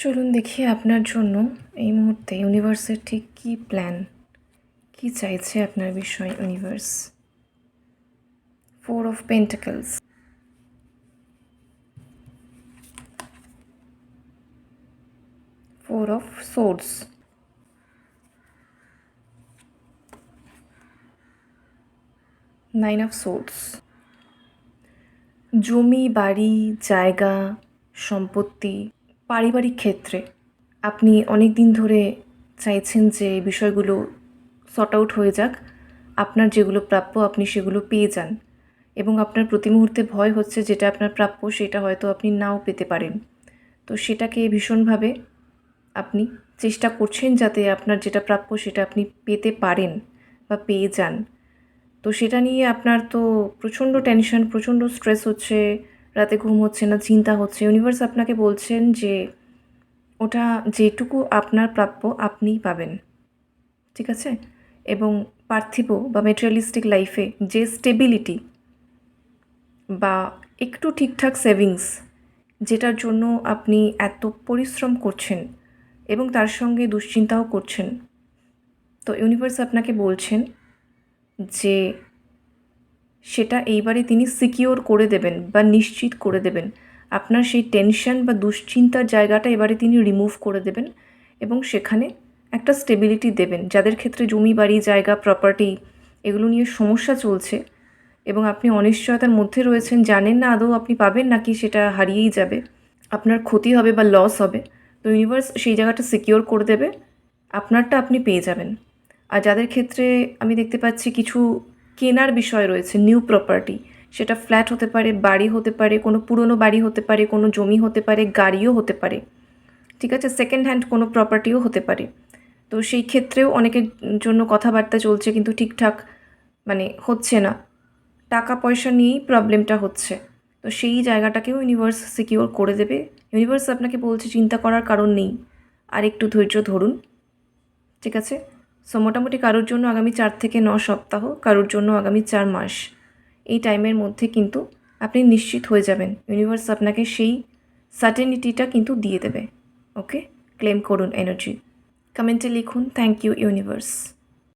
চলুন দেখি আপনার জন্য এই মুহূর্তে ইউনিভার্সের ঠিক কী প্ল্যান, কী চাইছে আপনার বিষয় universe. 4 of Pentacles, 4 of Swords, Nine of Swords। জমি, বাড়ি, জায়গা, সম্পত্তি, পারিবারিক ক্ষেত্রে আপনি অনেক দিন ধরে চাইছেন যে বিষয়গুলো সর্ট আউট হয়ে যাক, আপনার যেগুলো প্রাপ্য আপনি সেগুলো পেয়ে যান, এবং আপনার প্রতি মুহূর্তে ভয় হচ্ছে যেটা আপনার প্রাপ্য সেটা হয়তো আপনি নাও পেতে পারেন। তো সেটাকে ভীষণভাবে আপনি চেষ্টা করছেন যাতে আপনার যেটা প্রাপ্য সেটা আপনি পেতে পারেন বা পেয়ে যান। তো সেটা নিয়ে আপনার তো প্রচণ্ড টেনশন, প্রচণ্ড স্ট্রেস হচ্ছে, রাতে ঘুম হচ্ছে না, চিন্তা হচ্ছে। ইউনিভার্স আপনাকে বলছেন যে ওটা যেটুকু আপনার প্রাপ্য আপনিই পাবেন, ঠিক আছে? এবং পার্থিব বা মেটেরিয়ালিস্টিক লাইফে যে স্টেবিলিটি বা একটু ঠিকঠাক সেভিংস, যেটার জন্য আপনি এত পরিশ্রম করছেন এবং তার সঙ্গে দুশ্চিন্তাও করছেন, তো ইউনিভার্স আপনাকে বলছেন যে সেটা এইবারে তিনি সিকিওর করে দেবেন বা নিশ্চিত করে দেবেন। আপনার সেই টেনশন বা দুশ্চিন্তার জায়গাটা এবারে তিনি রিমুভ করে দেবেন এবং সেখানে একটা স্টেবিলিটি দেবেন। যাদের ক্ষেত্রে জমি, বাড়ি, জায়গা, প্রপার্টি এগুলো নিয়ে সমস্যা চলছে এবং আপনি অনিশ্চয়তার মধ্যে রয়েছেন, জানেন না আদৌ আপনি পাবেন নাকি সেটা হারিয়েই যাবে, আপনার ক্ষতি হবে বা লস হবে, তো ইউনিভার্স সেই জায়গাটা সিকিওর করে দেবে, আপনারটা আপনি পেয়ে যাবেন। আর যাদের ক্ষেত্রে আমি দেখতে পাচ্ছি কিছু কেনার বিষয় রয়েছে, নিউ প্রপার্টি, সেটা ফ্ল্যাট হতে পারে, বাড়ি হতে পারে, কোনো পুরনো বাড়ি হতে পারে, কোনো জমি হতে পারে, গাড়িও হতে পারে, ঠিক আছে, সেকেন্ড হ্যান্ড কোনো প্রপার্টিও হতে পারে। তো সেই ক্ষেত্রেও অনেকের জন্য কথাবার্তা চলছে কিন্তু ঠিকঠাক হচ্ছে না, টাকা পয়সা নিয়েই প্রবলেমটা হচ্ছে। তো সেই জায়গাটাকেও ইউনিভার্স সিকিওর করে দেবে। ইউনিভার্স আপনাকে বলছে চিন্তা করার কারণ নেই, আর একটু ধৈর্য ধরুন, ঠিক আছে? সো মোটামুটি কারোর জন্য আগামী 4 থেকে 9 সপ্তাহ, কারোর জন্য আগামী 4 মাস, এই টাইমের মধ্যে কিন্তু আপনি নিশ্চিত হয়ে যাবেন। ইউনিভার্স আপনাকে সেই সার্টেনিটিটা কিন্তু দিয়ে দেবে। ওকে, ক্লেম করুন এনার্জি। কমেন্টে লিখুন থ্যাংক ইউ ইউনিভার্স।